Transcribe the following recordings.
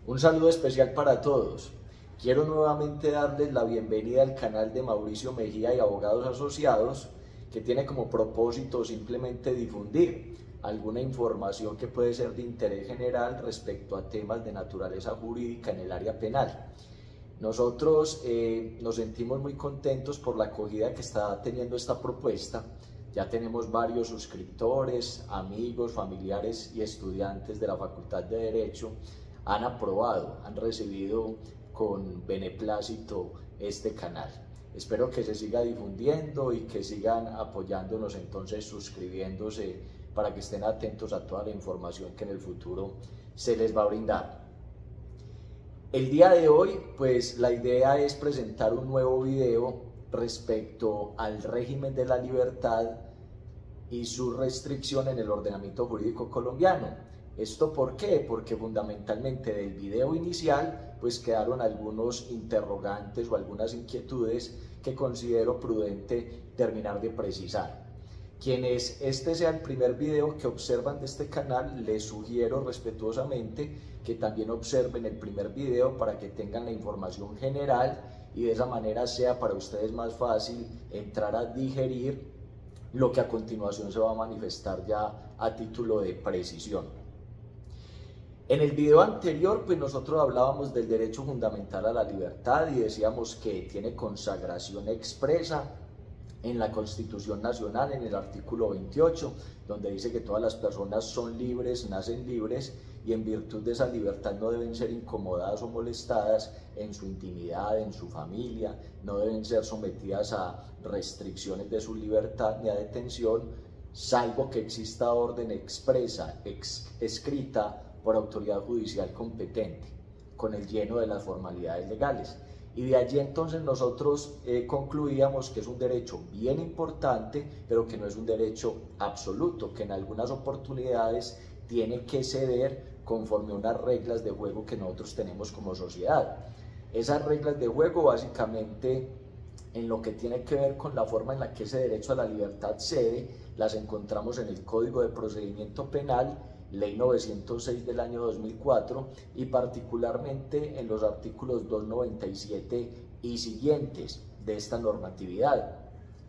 Un saludo especial para todos. Quiero nuevamente darles la bienvenida al canal de Mauricio Mejía y Abogados Asociados, que tiene como propósito simplemente difundir alguna información que puede ser de interés general respecto a temas de naturaleza jurídica en el área penal. Nosotros nos sentimos muy contentos por la acogida que está teniendo esta propuesta. Ya tenemos varios suscriptores, amigos, familiares y estudiantes de la Facultad de Derecho. Han aprobado, han recibido con beneplácito este canal. Espero que se siga difundiendo y que sigan apoyándonos, entonces suscribiéndose para que estén atentos a toda la información que en el futuro se les va a brindar. El día de hoy, pues la idea es presentar un nuevo video respecto al régimen de la libertad y su restricción en el ordenamiento jurídico colombiano. ¿Esto por qué? Porque fundamentalmente del video inicial pues quedaron algunos interrogantes o algunas inquietudes que considero prudente terminar de precisar. Quienes este sea el primer video que observan de este canal, les sugiero respetuosamente que también observen el primer video para que tengan la información general y de esa manera sea para ustedes más fácil entrar a digerir lo que a continuación se va a manifestar ya a título de precisión. En el video anterior, pues nosotros hablábamos del derecho fundamental a la libertad y decíamos que tiene consagración expresa en la Constitución Nacional, en el artículo 28, donde dice que todas las personas son libres, nacen libres y en virtud de esa libertad no deben ser incomodadas o molestadas en su intimidad, en su familia, no deben ser sometidas a restricciones de su libertad ni a detención, salvo que exista orden expresa, escrita por autoridad judicial competente, con el lleno de las formalidades legales. Y de allí entonces nosotros concluíamos que es un derecho bien importante, pero que no es un derecho absoluto, que en algunas oportunidades tiene que ceder conforme a unas reglas de juego que nosotros tenemos como sociedad. Esas reglas de juego básicamente en lo que tiene que ver con la forma en la que ese derecho a la libertad cede, las encontramos en el Código de Procedimiento Penal, Ley 906 del año 2004 y particularmente en los artículos 297 y siguientes de esta normatividad.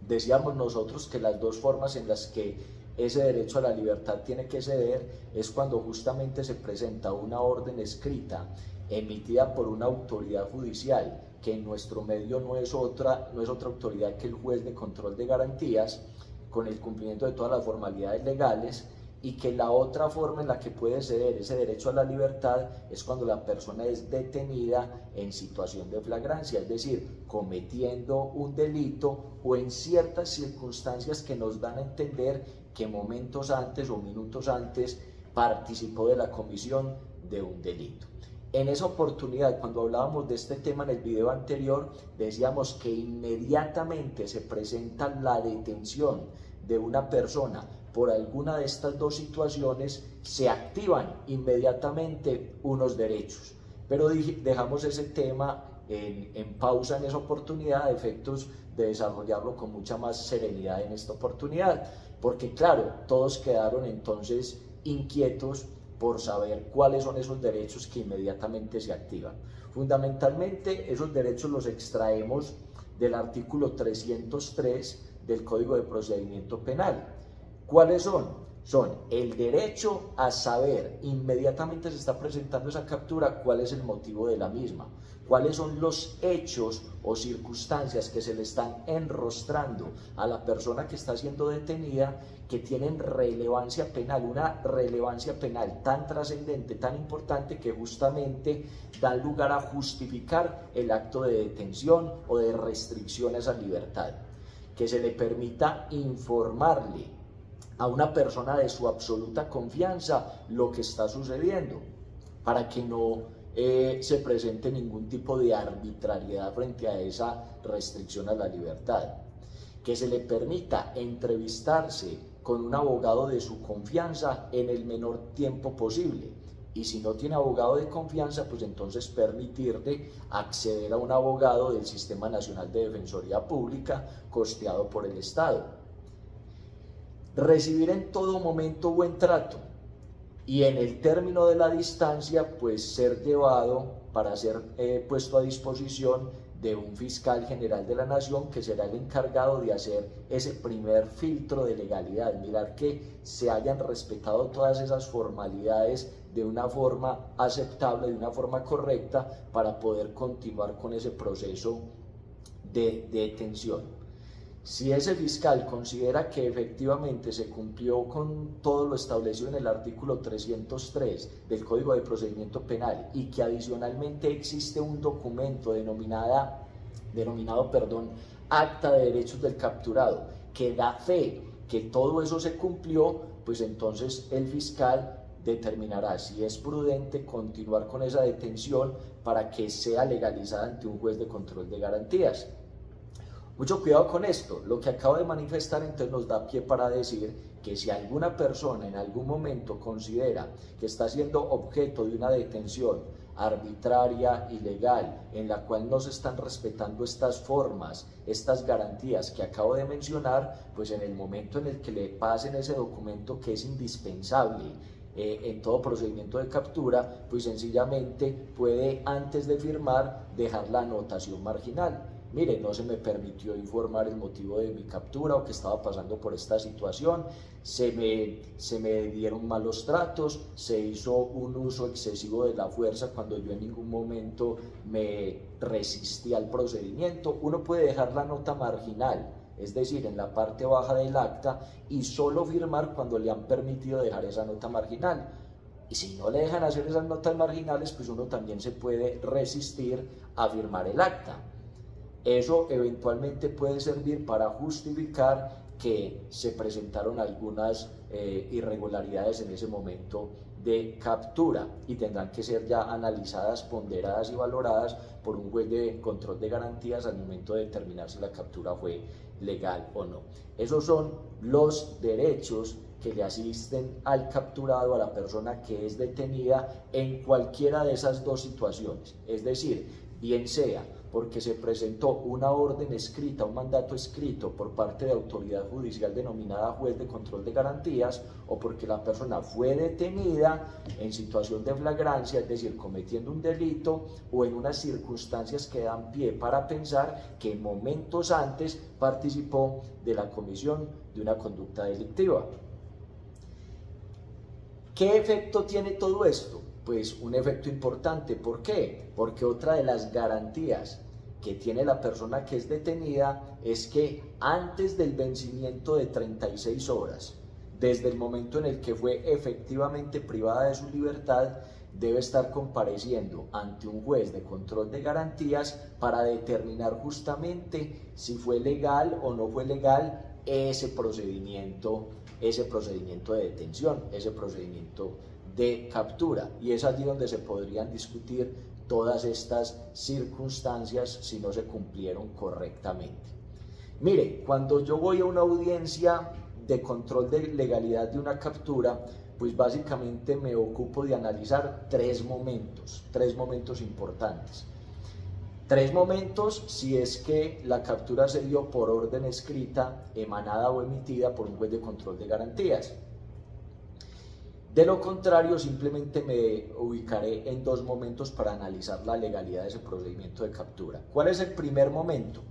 Decíamos nosotros que las dos formas en las que ese derecho a la libertad tiene que ceder es cuando justamente se presenta una orden escrita emitida por una autoridad judicial, que en nuestro medio no es otra autoridad que el juez de control de garantías, con el cumplimiento de todas las formalidades legales, y que la otra forma en la que puede ceder ese derecho a la libertad es cuando la persona es detenida en situación de flagrancia, es decir, cometiendo un delito o en ciertas circunstancias que nos dan a entender que momentos antes o minutos antes participó de la comisión de un delito. En esa oportunidad, cuando hablábamos de este tema en el video anterior, decíamos que inmediatamente se presenta la detención de una persona por alguna de estas dos situaciones, se activan inmediatamente unos derechos. Pero dejamos ese tema en pausa en esa oportunidad a efectos de desarrollarlo con mucha más serenidad en esta oportunidad, porque claro, todos quedaron entonces inquietos por saber cuáles son esos derechos que inmediatamente se activan. Fundamentalmente esos derechos los extraemos del artículo 303 del Código de Procedimiento Penal. ¿Cuáles son? Son el derecho a saber, inmediatamente se está presentando esa captura, cuál es el motivo de la misma, cuáles son los hechos o circunstancias que se le están enrostrando a la persona que está siendo detenida, que tienen relevancia penal, una relevancia penal tan trascendente, tan importante, que justamente dan lugar a justificar el acto de detención o de restricción a esa libertad, que se le permita informarle a una persona de su absoluta confianza lo que está sucediendo, para que no se presente ningún tipo de arbitrariedad frente a esa restricción a la libertad, que se le permita entrevistarse con un abogado de su confianza en el menor tiempo posible, y si no tiene abogado de confianza, pues entonces permitirle acceder a un abogado del Sistema Nacional de Defensoría Pública costeado por el Estado. Recibir en todo momento buen trato y en el término de la distancia pues ser llevado para ser puesto a disposición de un fiscal general de la nación, que será el encargado de hacer ese primer filtro de legalidad, mirar que se hayan respetado todas esas formalidades de una forma aceptable, de una forma correcta, para poder continuar con ese proceso de detención. Si ese fiscal considera que efectivamente se cumplió con todo lo establecido en el artículo 303 del Código de Procedimiento Penal y que adicionalmente existe un documento denominado acta de derechos del capturado que da fe que todo eso se cumplió, pues entonces el fiscal determinará si es prudente continuar con esa detención para que sea legalizada ante un juez de control de garantías. Mucho cuidado con esto. Lo que acabo de manifestar entonces nos da pie para decir que si alguna persona en algún momento considera que está siendo objeto de una detención arbitraria, ilegal, en la cual no se están respetando estas formas, estas garantías que acabo de mencionar, pues en el momento en el que le pasen ese documento, que es indispensable en todo procedimiento de captura, pues sencillamente puede, antes de firmar, dejar la anotación marginal. Mire, no se me permitió informar el motivo de mi captura o que estaba pasando por esta situación, se me dieron malos tratos, se hizo un uso excesivo de la fuerza cuando yo en ningún momento me resistí al procedimiento. Uno puede dejar la nota marginal, es decir, en la parte baja del acta, y solo firmar cuando le han permitido dejar esa nota marginal. Y si no le dejan hacer esas notas marginales, pues uno también se puede resistir a firmar el acta. Eso eventualmente puede servir para justificar que se presentaron algunas irregularidades en ese momento de captura y tendrán que ser ya analizadas, ponderadas y valoradas por un juez de control de garantías al momento de determinar si la captura fue legal o no. Esos son los derechos que le asisten al capturado, a la persona que es detenida en cualquiera de esas dos situaciones, es decir, bien sea porque se presentó una orden escrita, un mandato escrito por parte de autoridad judicial denominada juez de control de garantías, o porque la persona fue detenida en situación de flagrancia, es decir, cometiendo un delito o en unas circunstancias que dan pie para pensar que momentos antes participó de la comisión de una conducta delictiva. ¿Qué efecto tiene todo esto? Pues un efecto importante. ¿Por qué? Porque otra de las garantías que tiene la persona que es detenida es que antes del vencimiento de 36 horas, desde el momento en el que fue efectivamente privada de su libertad, debe estar compareciendo ante un juez de control de garantías para determinar justamente si fue legal o no fue legal ese procedimiento de detención, ese procedimiento de captura, y es allí donde se podrían discutir todas estas circunstancias si no se cumplieron correctamente. Mire, cuando yo voy a una audiencia de control de legalidad de una captura, pues básicamente me ocupo de analizar tres momentos importantes. Tres momentos si es que la captura se dio por orden escrita, emanada o emitida por un juez de control de garantías. De lo contrario, simplemente me ubicaré en dos momentos para analizar la legalidad de ese procedimiento de captura. ¿Cuál es el primer momento?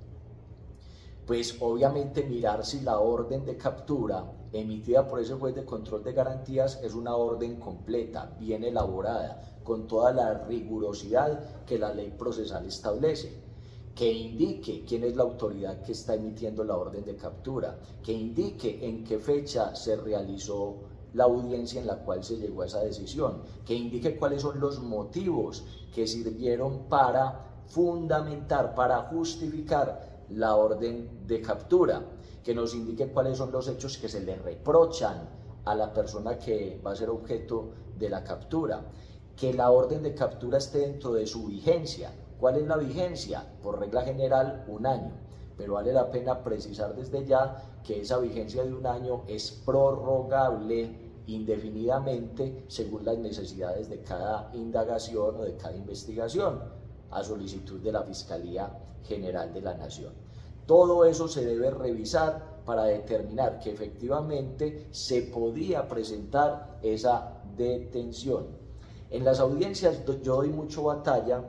Pues obviamente mirar si la orden de captura emitida por ese juez de control de garantías es una orden completa, bien elaborada, con toda la rigurosidad que la ley procesal establece, que indique quién es la autoridad que está emitiendo la orden de captura, que indique en qué fecha se realizó la audiencia en la cual se llegó a esa decisión, que indique cuáles son los motivos que sirvieron para fundamentar, para justificar la orden de captura, que nos indique cuáles son los hechos que se le reprochan a la persona que va a ser objeto de la captura, que la orden de captura esté dentro de su vigencia. ¿Cuál es la vigencia? Por regla general, 1 año, pero vale la pena precisar desde ya que esa vigencia de 1 año es prorrogable indefinidamente según las necesidades de cada indagación o de cada investigación, a solicitud de la Fiscalía General de la Nación. Todo eso se debe revisar para determinar que efectivamente se podía presentar esa detención. En las audiencias yo doy mucho batalla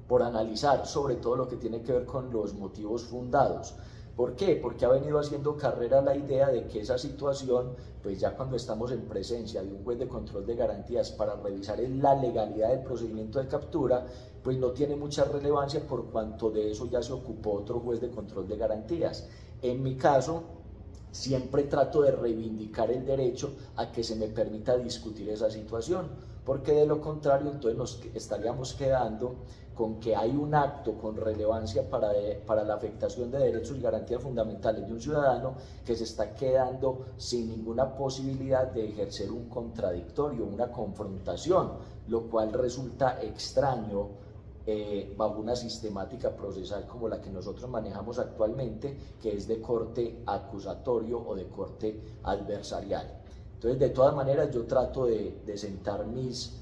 por analizar sobre todo lo que tiene que ver con los motivos fundados. ¿Por qué? Porque ha venido haciendo carrera la idea de que esa situación, pues ya cuando estamos en presencia de un juez de control de garantías para revisar la legalidad del procedimiento de captura, pues no tiene mucha relevancia por cuanto de eso ya se ocupó otro juez de control de garantías. En mi caso, siempre trato de reivindicar el derecho a que se me permita discutir esa situación, porque de lo contrario entonces nos estaríamos quedando con que hay un acto con relevancia para la afectación de derechos y garantías fundamentales de un ciudadano que se está quedando sin ninguna posibilidad de ejercer un contradictorio, una confrontación, lo cual resulta extraño bajo una sistemática procesal como la que nosotros manejamos actualmente, que es de corte acusatorio o de corte adversarial. Entonces, de todas maneras, yo trato de sentar mis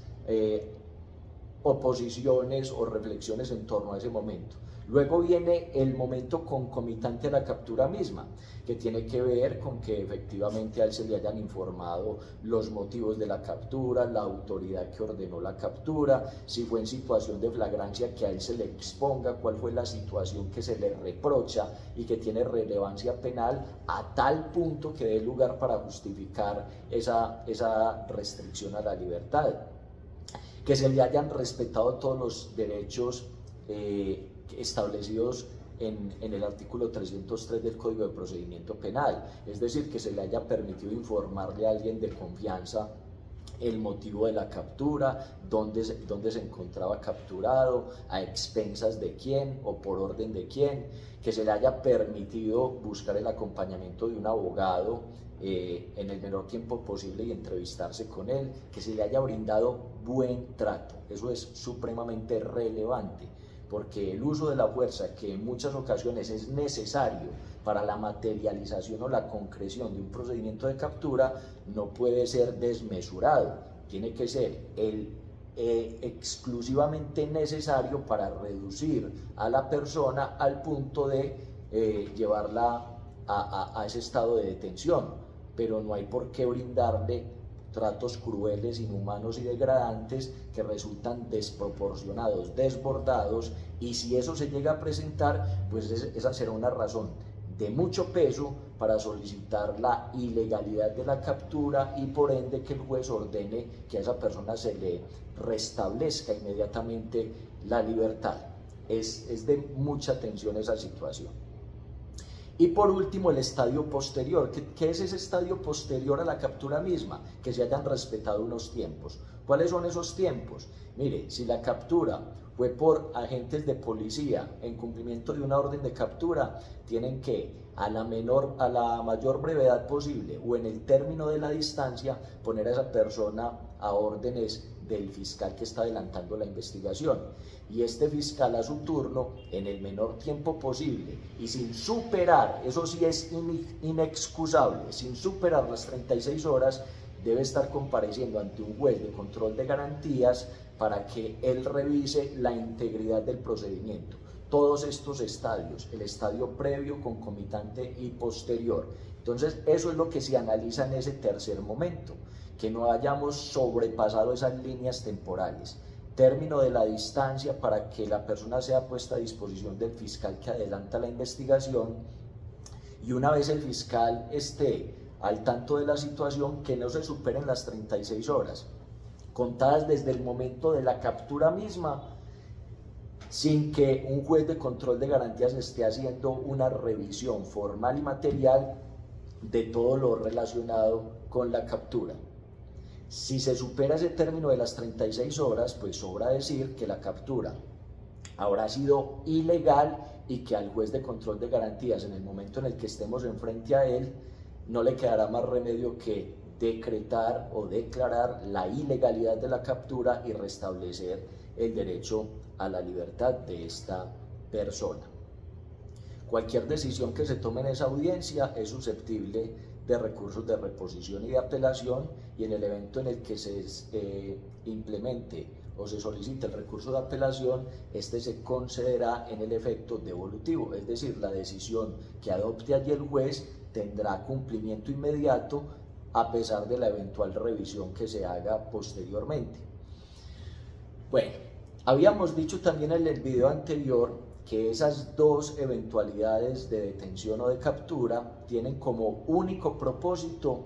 oposiciones o reflexiones en torno a ese momento. Luego viene el momento concomitante a la captura misma, que tiene que ver con que efectivamente a él se le hayan informado los motivos de la captura, la autoridad que ordenó la captura, si fue en situación de flagrancia que a él se le exponga cuál fue la situación que se le reprocha y que tiene relevancia penal a tal punto que dé lugar para justificar esa restricción a la libertad, que se le hayan respetado todos los derechos establecidos en el artículo 303 del Código de Procedimiento Penal, es decir, que se le haya permitido informarle a alguien de confianza el motivo de la captura, dónde se encontraba capturado, a expensas de quién o por orden de quién, que se le haya permitido buscar el acompañamiento de un abogado en el menor tiempo posible y entrevistarse con él, que se le haya brindado buen trato. Eso es supremamente relevante, porque el uso de la fuerza, que en muchas ocasiones es necesario para la materialización o la concreción de un procedimiento de captura, no puede ser desmesurado, tiene que ser exclusivamente necesario para reducir a la persona al punto de llevarla a ese estado de detención, pero no hay por qué brindarle tratos crueles, inhumanos y degradantes que resultan desproporcionados, desbordados, y si eso se llega a presentar, pues esa será una razón de mucho peso para solicitar la ilegalidad de la captura y por ende que el juez ordene que a esa persona se le restablezca inmediatamente la libertad. Es de mucha tensión esa situación. Y por último, el estadio posterior. ¿Qué es ese estadio posterior a la captura misma? Que se hayan respetado unos tiempos. ¿Cuáles son esos tiempos? Mire, si la captura fue por agentes de policía en cumplimiento de una orden de captura, tienen que a la mayor brevedad posible o en el término de la distancia poner a esa persona a órdenes del fiscal que está adelantando la investigación, y este fiscal a su turno, en el menor tiempo posible y sin superar, eso sí es inexcusable, sin superar las 36 horas, debe estar compareciendo ante un juez de control de garantías para que él revise la integridad del procedimiento. Todos estos estadios, el estadio previo, concomitante y posterior. Entonces, eso es lo que se analiza en ese tercer momento, que no hayamos sobrepasado esas líneas temporales. Término de la distancia para que la persona sea puesta a disposición del fiscal que adelanta la investigación, y una vez el fiscal esté al tanto de la situación, que no se superen las 36 horas, contadas desde el momento de la captura misma, sin que un juez de control de garantías esté haciendo una revisión formal y material de todo lo relacionado con la captura. Si se supera ese término de las 36 horas, pues sobra decir que la captura habrá sido ilegal y que al juez de control de garantías, en el momento en el que estemos enfrente a él, no le quedará más remedio que decretar o declarar la ilegalidad de la captura y restablecer el derecho a la libertad de esta persona. Cualquier decisión que se tome en esa audiencia es susceptible de recursos de reposición y de apelación, y en el evento en el que se implemente o se solicite el recurso de apelación, este se concederá en el efecto devolutivo, es decir, la decisión que adopte allí el juez tendrá cumplimiento inmediato a pesar de la eventual revisión que se haga posteriormente. Bueno, habíamos dicho también en el video anterior que esas dos eventualidades de detención o de captura tienen como único propósito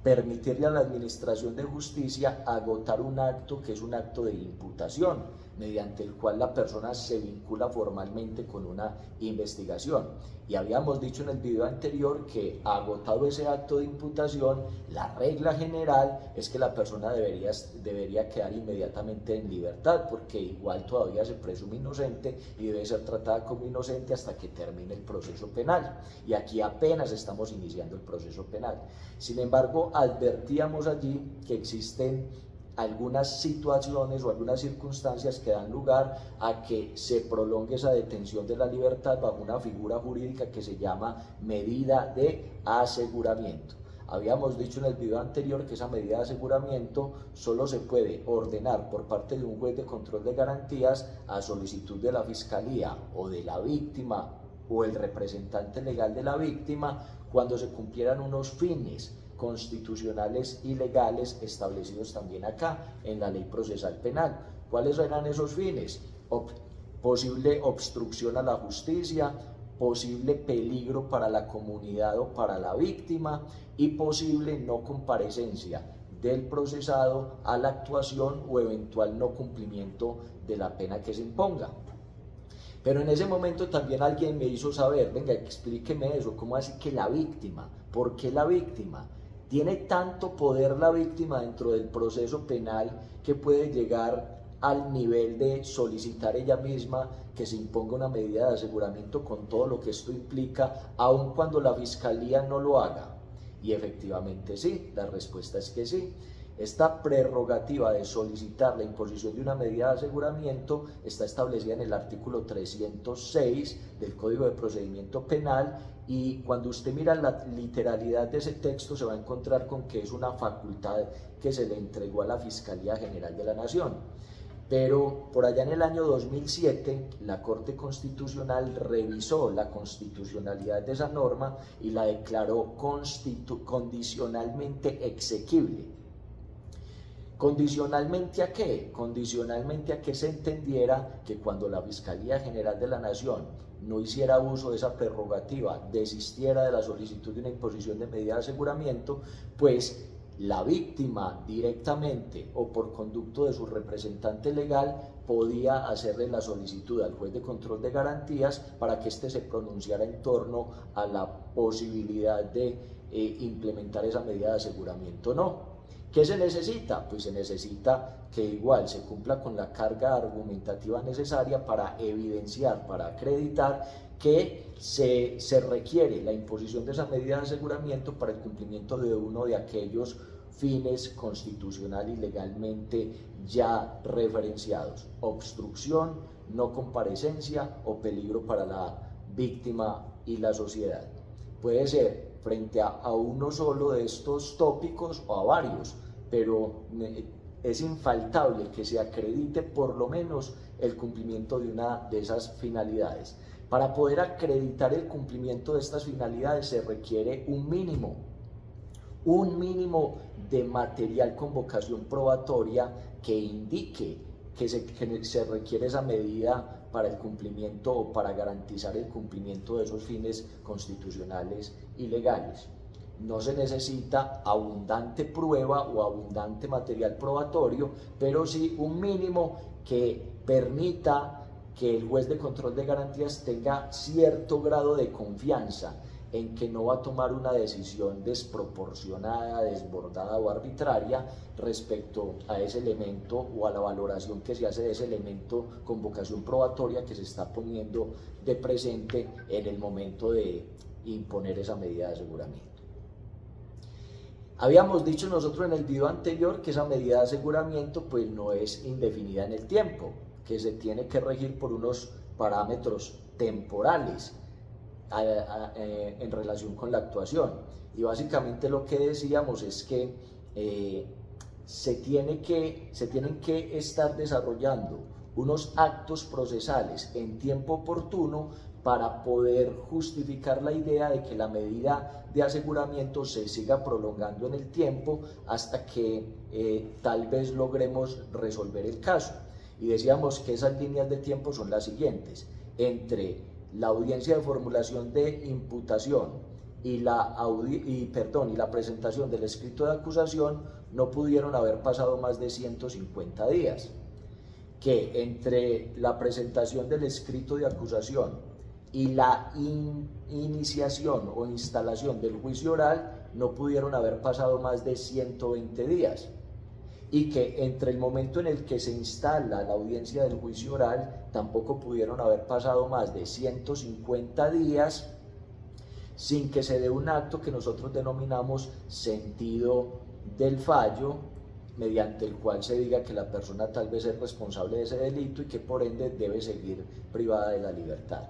permitirle a la Administración de Justicia agotar un acto que es un acto de imputación, mediante el cual la persona se vincula formalmente con una investigación. Y habíamos dicho en el video anterior que, agotado ese acto de imputación, la regla general es que la persona debería quedar inmediatamente en libertad, porque igual todavía se presume inocente y debe ser tratada como inocente hasta que termine el proceso penal. Y aquí apenas estamos iniciando el proceso penal. Sin embargo, advertíamos allí que existen algunas situaciones o algunas circunstancias que dan lugar a que se prolongue esa detención de la libertad bajo una figura jurídica que se llama medida de aseguramiento. Habíamos dicho en el video anterior que esa medida de aseguramiento solo se puede ordenar por parte de un juez de control de garantías a solicitud de la Fiscalía o de la víctima o el representante legal de la víctima cuando se cumplieran unos fines constitucionales y legales establecidos también acá en la Ley Procesal Penal. ¿Cuáles eran esos fines? Posible obstrucción a la justicia, posible peligro para la comunidad o para la víctima y posible no comparecencia del procesado a la actuación o eventual no cumplimiento de la pena que se imponga. Pero en ese momento también alguien me hizo saber, venga, explíqueme eso, ¿cómo así que la víctima? ¿Por qué la víctima? ¿Tiene tanto poder la víctima dentro del proceso penal que puede llegar al nivel de solicitar ella misma que se imponga una medida de aseguramiento con todo lo que esto implica, aun cuando la Fiscalía no lo haga? Y efectivamente sí, la respuesta es que sí. Esta prerrogativa de solicitar la imposición de una medida de aseguramiento está establecida en el artículo 306 del Código de Procedimiento Penal, y cuando usted mira la literalidad de ese texto se va a encontrar con que es una facultad que se le entregó a la Fiscalía General de la Nación. Pero por allá en el año 2007 la Corte Constitucional revisó la constitucionalidad de esa norma y la declaró condicionalmente exequible. ¿Condicionalmente a qué? Condicionalmente a que se entendiera que cuando la Fiscalía General de la Nación no hiciera uso de esa prerrogativa, desistiera de la solicitud de una imposición de medida de aseguramiento, pues la víctima directamente o por conducto de su representante legal podía hacerle la solicitud al juez de control de garantías para que éste se pronunciara en torno a la posibilidad de implementar esa medida de aseguramiento. No. ¿Qué se necesita? Pues se necesita que igual se cumpla con la carga argumentativa necesaria para evidenciar, para acreditar que se requiere la imposición de esa medida de aseguramiento para el cumplimiento de uno de aquellos fines constitucional y legalmente ya referenciados: obstrucción, no comparecencia o peligro para la víctima y la sociedad. Puede ser frente a uno solo de estos tópicos o a varios, pero es infaltable que se acredite por lo menos el cumplimiento de una de esas finalidades. Para poder acreditar el cumplimiento de estas finalidades se requiere un mínimo de material con vocación probatoria que indique que se requiere esa medida para el cumplimiento o para garantizar el cumplimiento de esos fines constitucionales y legales. No se necesita abundante prueba o abundante material probatorio, pero sí un mínimo que permita que el juez de control de garantías tenga cierto grado de confianza en que no va a tomar una decisión desproporcionada, desbordada o arbitraria respecto a ese elemento o a la valoración que se hace de ese elemento con vocación probatoria que se está poniendo de presente en el momento de imponer esa medida de aseguramiento. Habíamos dicho nosotros en el video anterior que esa medida de aseguramiento pues no es indefinida en el tiempo, que se tiene que regir por unos parámetros temporales en relación con la actuación. Y básicamente lo que decíamos es que se tienen que estar desarrollando unos actos procesales en tiempo oportuno para poder justificar la idea de que la medida de aseguramiento se siga prolongando en el tiempo hasta que tal vez logremos resolver el caso. Y decíamos que esas líneas de tiempo son las siguientes: entre la audiencia de formulación de imputación y la presentación del escrito de acusación no pudieron haber pasado más de 150 días, que entre la presentación del escrito de acusación y la iniciación o instalación del juicio oral no pudieron haber pasado más de 120 días, y que entre el momento en el que se instala la audiencia del juicio oral tampoco pudieron haber pasado más de 150 días sin que se dé un acto que nosotros denominamos sentido del fallo, mediante el cual se diga que la persona tal vez es responsable de ese delito y que por ende debe seguir privada de la libertad.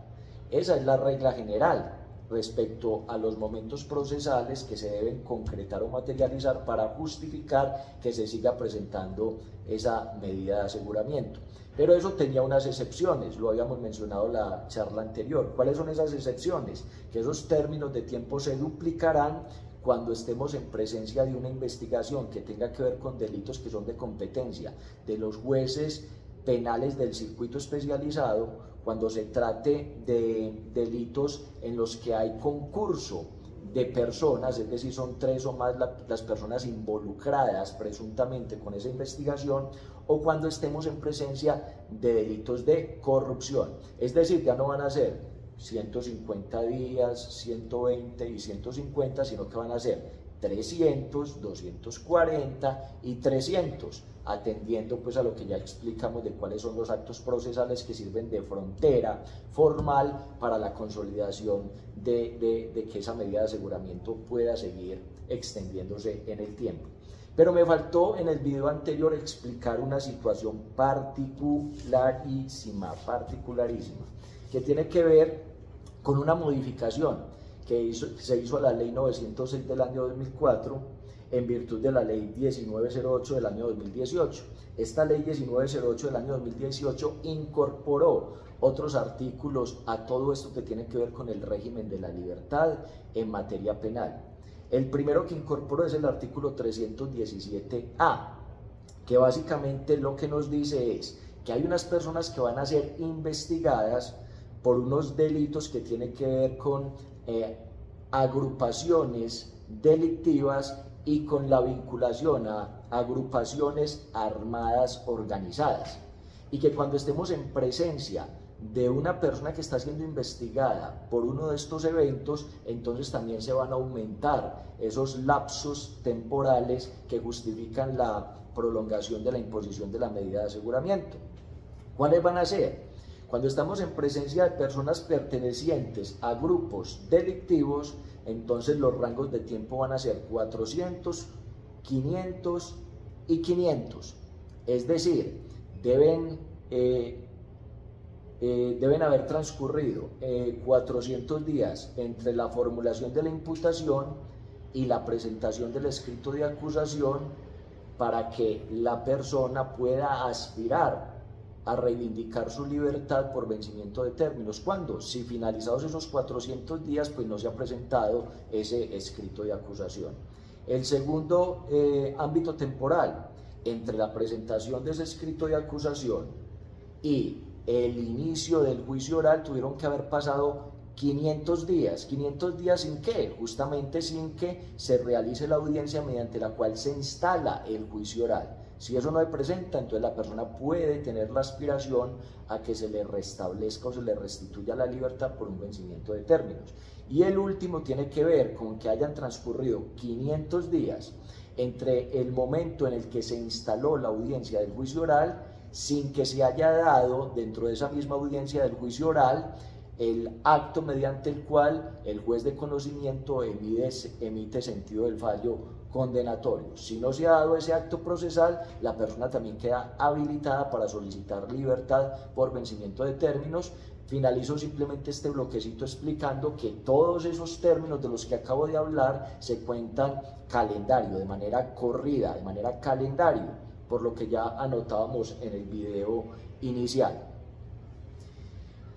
Esa es la regla general respecto a los momentos procesales que se deben concretar o materializar para justificar que se siga presentando esa medida de aseguramiento. Pero eso tenía unas excepciones, lo habíamos mencionado en la charla anterior. ¿Cuáles son esas excepciones? Que esos términos de tiempo se duplicarán cuando estemos en presencia de una investigación que tenga que ver con delitos que son de competencia de los jueces penales del circuito especializado, cuando se trate de delitos en los que hay concurso de personas, es decir, son 3 o más las personas involucradas presuntamente con esa investigación, o cuando estemos en presencia de delitos de corrupción. Es decir, ya no van a ser 150 días, 120 y 150, sino que van a ser 300, 240 y 300, atendiendo pues a lo que ya explicamos de cuáles son los actos procesales que sirven de frontera formal para la consolidación de que esa medida de aseguramiento pueda seguir extendiéndose en el tiempo. Pero me faltó en el video anterior explicar una situación particularísima, que tiene que ver con una modificación que se hizo a la ley 906 del año 2004 en virtud de la ley 1908 del año 2018. Esta ley 1908 del año 2018 incorporó otros artículos a todo esto que tiene que ver con el régimen de la libertad en materia penal. El primero que incorporó es el artículo 317A, que básicamente lo que nos dice es que hay unas personas que van a ser investigadas por unos delitos que tienen que ver con agrupaciones delictivas y con la vinculación a agrupaciones armadas organizadas, y que cuando estemos en presencia de una persona que está siendo investigada por uno de estos eventos, entonces también se van a aumentar esos lapsos temporales que justifican la prolongación de la imposición de la medida de aseguramiento. ¿Cuáles van a ser? Cuando estamos en presencia de personas pertenecientes a grupos delictivos, entonces los rangos de tiempo van a ser 400, 500 y 500. Es decir, deben haber transcurrido 400 días entre la formulación de la imputación y la presentación del escrito de acusación para que la persona pueda aspirar a reivindicar su libertad por vencimiento de términos. ¿Cuándo? Si finalizados esos 400 días, pues no se ha presentado ese escrito de acusación. El segundo ámbito temporal, entre la presentación de ese escrito de acusación y el inicio del juicio oral, tuvieron que haber pasado 500 días. ¿500 días sin qué? Justamente sin que se realice la audiencia mediante la cual se instala el juicio oral. Si eso no se presenta, entonces la persona puede tener la aspiración a que se le restablezca o se le restituya la libertad por un vencimiento de términos. Y el último tiene que ver con que hayan transcurrido 500 días entre el momento en el que se instaló la audiencia del juicio oral, sin que se haya dado dentro de esa misma audiencia del juicio oral el acto mediante el cual el juez de conocimiento emite sentido del fallo condenatorio. Si no se ha dado ese acto procesal, la persona también queda habilitada para solicitar libertad por vencimiento de términos. Finalizo simplemente este bloquecito explicando que todos esos términos de los que acabo de hablar se cuentan calendario, de manera corrida, de manera calendario, por lo que ya anotábamos en el video inicial.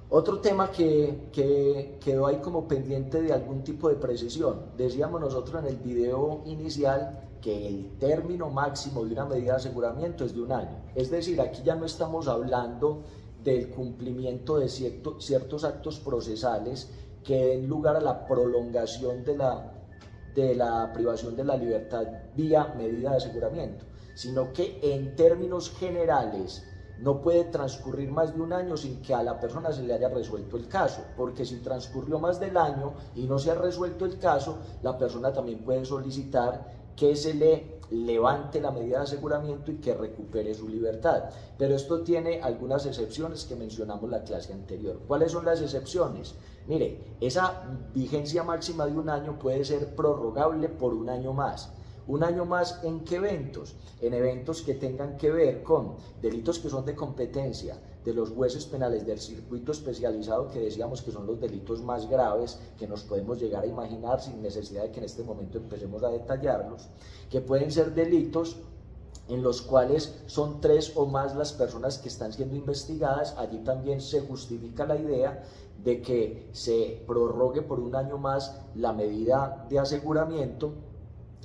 Otro tema que quedó ahí como pendiente de algún tipo de precisión. Decíamos nosotros en el video inicial que el término máximo de una medida de aseguramiento es de 1 año. Es decir, aquí ya no estamos hablando del cumplimiento de ciertos actos procesales que den lugar a la prolongación de la privación de la libertad vía medida de aseguramiento, sino que en términos generales no puede transcurrir más de 1 año sin que a la persona se le haya resuelto el caso, porque si transcurrió más del año y no se ha resuelto el caso, la persona también puede solicitar que se le levante la medida de aseguramiento y que recupere su libertad. Pero esto tiene algunas excepciones que mencionamos en la clase anterior. ¿Cuáles son las excepciones? Mire, esa vigencia máxima de 1 año puede ser prorrogable por 1 año más. 1 año más, ¿en qué eventos? En eventos que tengan que ver con delitos que son de competencia de los jueces penales del circuito especializado, que decíamos que son los delitos más graves que nos podemos llegar a imaginar sin necesidad de que en este momento empecemos a detallarlos, que pueden ser delitos en los cuales son 3 o más las personas que están siendo investigadas. Allí también se justifica la idea de que se prorrogue por 1 año más la medida de aseguramiento.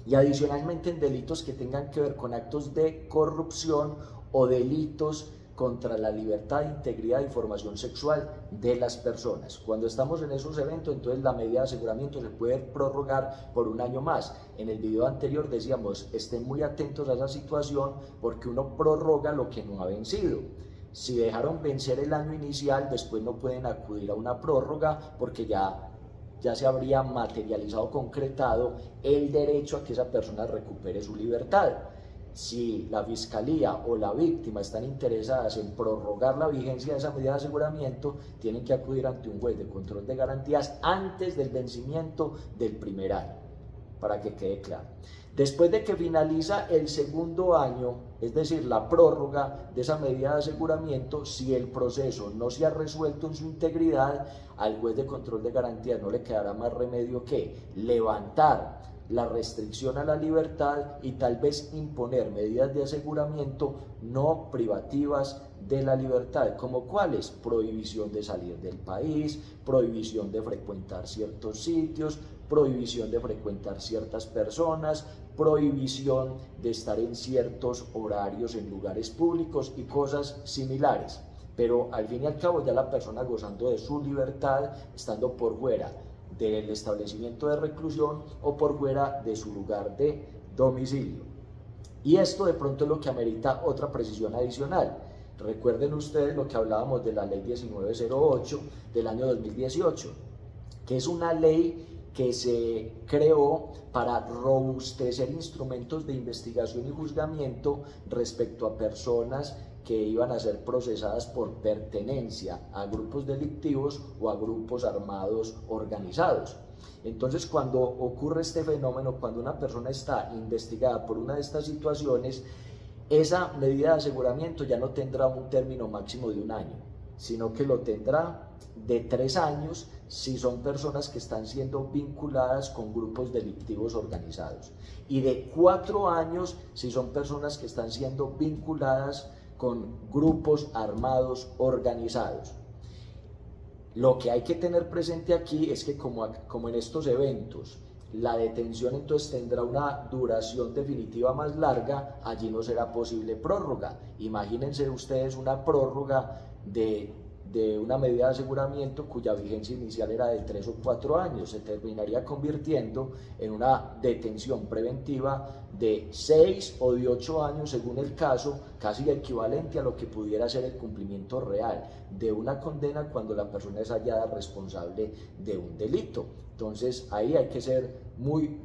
Y adicionalmente en delitos que tengan que ver con actos de corrupción o delitos contra la libertad, integridad y formación sexual de las personas. Cuando estamos en esos eventos, entonces la medida de aseguramiento se puede prorrogar por 1 año más. En el video anterior decíamos, estén muy atentos a esa situación porque uno prorroga lo que no ha vencido. Si dejaron vencer el año inicial, después no pueden acudir a una prórroga porque ya se habría materializado, concretado el derecho a que esa persona recupere su libertad. Si la fiscalía o la víctima están interesadas en prorrogar la vigencia de esa medida de aseguramiento, tienen que acudir ante un juez de control de garantías antes del vencimiento del primer año, para que quede claro. Después de que finaliza el 2.º año, es decir, la prórroga de esa medida de aseguramiento, si el proceso no se ha resuelto en su integridad, al juez de control de garantías no le quedará más remedio que levantar la restricción a la libertad y tal vez imponer medidas de aseguramiento no privativas de la libertad, como cuáles: prohibición de salir del país, prohibición de frecuentar ciertos sitios, prohibición de frecuentar ciertas personas, prohibición de estar en ciertos horarios en lugares públicos y cosas similares. Pero al fin y al cabo ya la persona gozando de su libertad, estando por fuera del establecimiento de reclusión o por fuera de su lugar de domicilio. Y esto de pronto es lo que amerita otra precisión adicional. Recuerden ustedes lo que hablábamos de la ley 1908 del año 2018, que es una ley que se creó para robustecer instrumentos de investigación y juzgamiento respecto a personas que iban a ser procesadas por pertenencia a grupos delictivos o a grupos armados organizados. Entonces, cuando ocurre este fenómeno, cuando una persona está investigada por una de estas situaciones, esa medida de aseguramiento ya no tendrá un término máximo de 1 año, sino que lo tendrá de 3 años si son personas que están siendo vinculadas con grupos delictivos organizados, y de 4 años si son personas que están siendo vinculadas con grupos armados organizados. Lo que hay que tener presente aquí es que como en estos eventos la detención entonces tendrá una duración definitiva más larga, allí no será posible prórroga. Imagínense ustedes una prórroga de una medida de aseguramiento cuya vigencia inicial era de 3 o 4 años, se terminaría convirtiendo en una detención preventiva de 6 o de 8 años según el caso, casi equivalente a lo que pudiera ser el cumplimiento real de una condena cuando la persona es hallada responsable de un delito. Entonces ahí hay que ser muy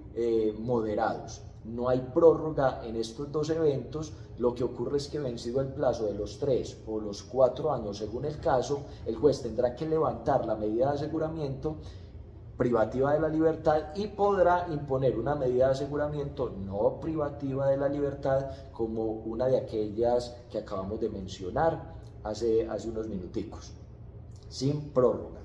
moderados. No hay prórroga en estos 2 eventos. Lo que ocurre es que, vencido el plazo de los 3 o los 4 años según el caso, el juez tendrá que levantar la medida de aseguramiento privativa de la libertad y podrá imponer una medida de aseguramiento no privativa de la libertad, como una de aquellas que acabamos de mencionar hace unos minuticos, sin prórroga.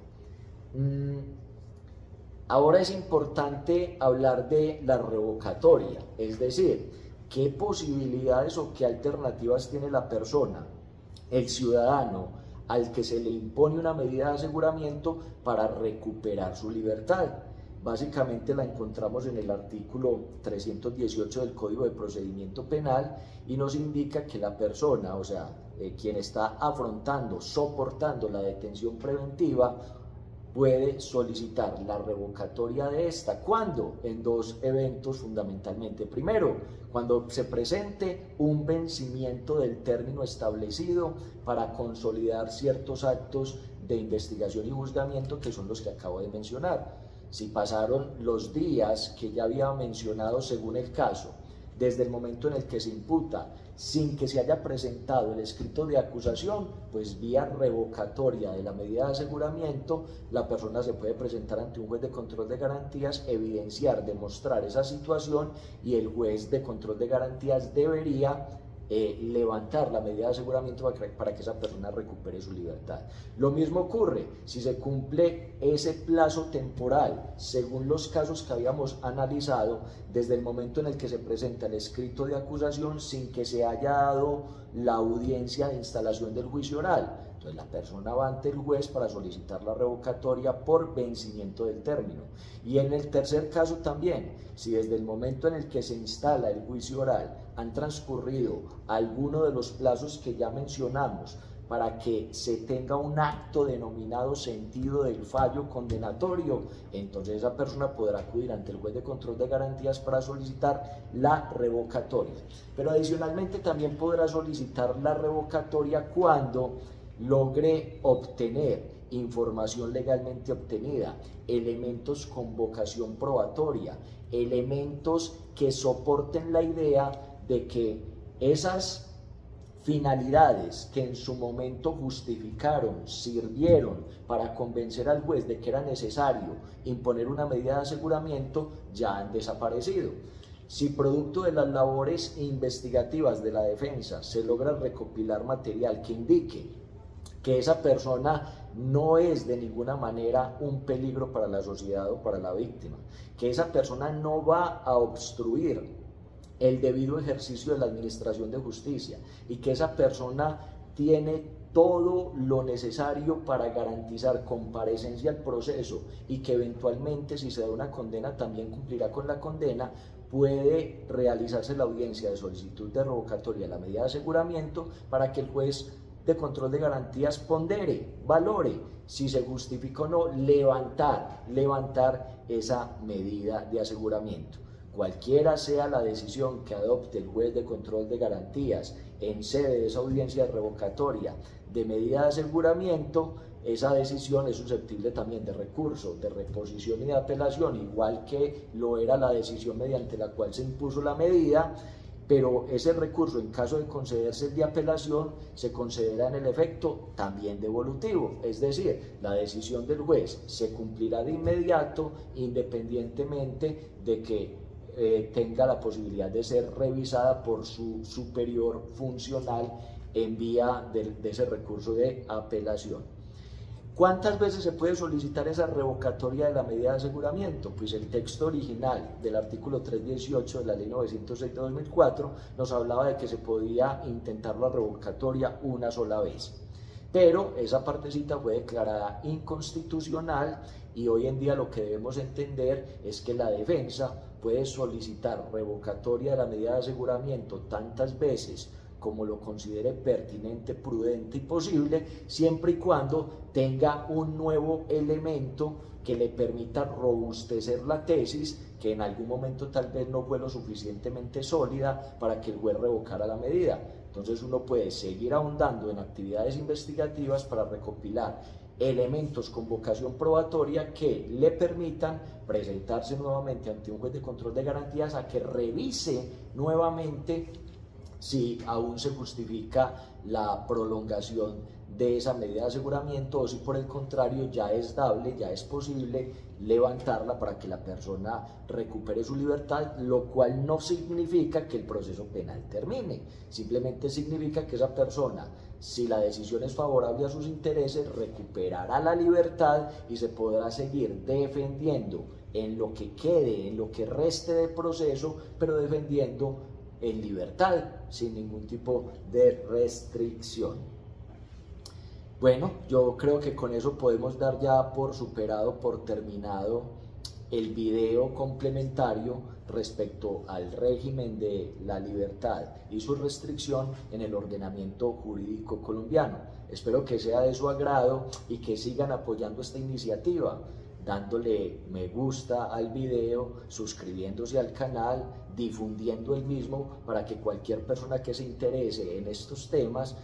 Ahora es importante hablar de la revocatoria, es decir, qué posibilidades o qué alternativas tiene la persona, el ciudadano, al que se le impone una medida de aseguramiento para recuperar su libertad. Básicamente la encontramos en el artículo 318 del Código de Procedimiento Penal y nos indica que la persona, o sea, quien está afrontando, soportando la detención preventiva, puede solicitar la revocatoria de esta. ¿Cuándo? En dos eventos fundamentalmente. Primero, cuando se presente un vencimiento del término establecido para consolidar ciertos actos de investigación y juzgamiento que son los que acabo de mencionar. Si pasaron los días que ya había mencionado según el caso, desde el momento en el que se imputa, sin que se haya presentado el escrito de acusación, pues vía revocatoria de la medida de aseguramiento, la persona se puede presentar ante un juez de control de garantías, evidenciar, demostrar esa situación y el juez de control de garantías debería levantar la medida de aseguramiento para que esa persona recupere su libertad. Lo mismo ocurre si se cumple ese plazo temporal, según los casos que habíamos analizado, desde el momento en el que se presenta el escrito de acusación sin que se haya dado la audiencia de instalación del juicio oral. Entonces la persona va ante el juez para solicitar la revocatoria por vencimiento del término. Y en el tercer caso también, si desde el momento en el que se instala el juicio oral han transcurrido alguno de los plazos que ya mencionamos para que se tenga un acto denominado sentido del fallo condenatorio, entonces esa persona podrá acudir ante el juez de control de garantías para solicitar la revocatoria. Pero adicionalmente también podrá solicitar la revocatoria cuando logre obtener información legalmente obtenida, elementos con vocación probatoria, elementos que soporten la idea de que esas finalidades que en su momento justificaron, sirvieron para convencer al juez de que era necesario imponer una medida de aseguramiento, ya han desaparecido. Si producto de las labores investigativas de la defensa se logra recopilar material que indique que esa persona no es de ninguna manera un peligro para la sociedad o para la víctima, que esa persona no va a obstruir el debido ejercicio de la administración de justicia y que esa persona tiene todo lo necesario para garantizar comparecencia al proceso y que eventualmente, si se da una condena, también cumplirá con la condena, puede realizarse la audiencia de solicitud de revocatoria de la medida de aseguramiento para que el juez de control de garantías pondere, valore si se justifica o no levantar esa medida de aseguramiento. Cualquiera sea la decisión que adopte el juez de control de garantías en sede de esa audiencia revocatoria de medida de aseguramiento, esa decisión es susceptible también de recurso, de reposición y de apelación, igual que lo era la decisión mediante la cual se impuso la medida, pero ese recurso, en caso de concederse el de apelación, se considera en el efecto también devolutivo, es decir, la decisión del juez se cumplirá de inmediato independientemente de que tenga la posibilidad de ser revisada por su superior funcional en vía de ese recurso de apelación. ¿Cuántas veces se puede solicitar esa revocatoria de la medida de aseguramiento? Pues el texto original del artículo 318 de la Ley 906 de 2004 nos hablaba de que se podía intentar la revocatoria una sola vez. Pero esa partecita fue declarada inconstitucional y hoy en día lo que debemos entender es que la defensa puede solicitar revocatoria de la medida de aseguramiento tantas veces como lo considere pertinente, prudente y posible, siempre y cuando tenga un nuevo elemento que le permita robustecer la tesis, que en algún momento tal vez no fue lo suficientemente sólida para que el juez revocara la medida. Entonces uno puede seguir ahondando en actividades investigativas para recopilar elementos con vocación probatoria que le permitan presentarse nuevamente ante un juez de control de garantías a que revise nuevamente si aún se justifica la prolongación de esa medida de aseguramiento o si por el contrario ya es dable, ya es posible levantarla para que la persona recupere su libertad, lo cual no significa que el proceso penal termine, simplemente significa que esa persona, si la decisión es favorable a sus intereses, recuperará la libertad y se podrá seguir defendiendo en lo que quede, en lo que reste del proceso, pero defendiendo en libertad, sin ningún tipo de restricción. Bueno, yo creo que con eso podemos dar ya por superado, por terminado el video complementario respecto al régimen de la libertad y su restricción en el ordenamiento jurídico colombiano. Espero que sea de su agrado y que sigan apoyando esta iniciativa, dándole me gusta al video, suscribiéndose al canal, difundiendo el mismo para que cualquier persona que se interese en estos temas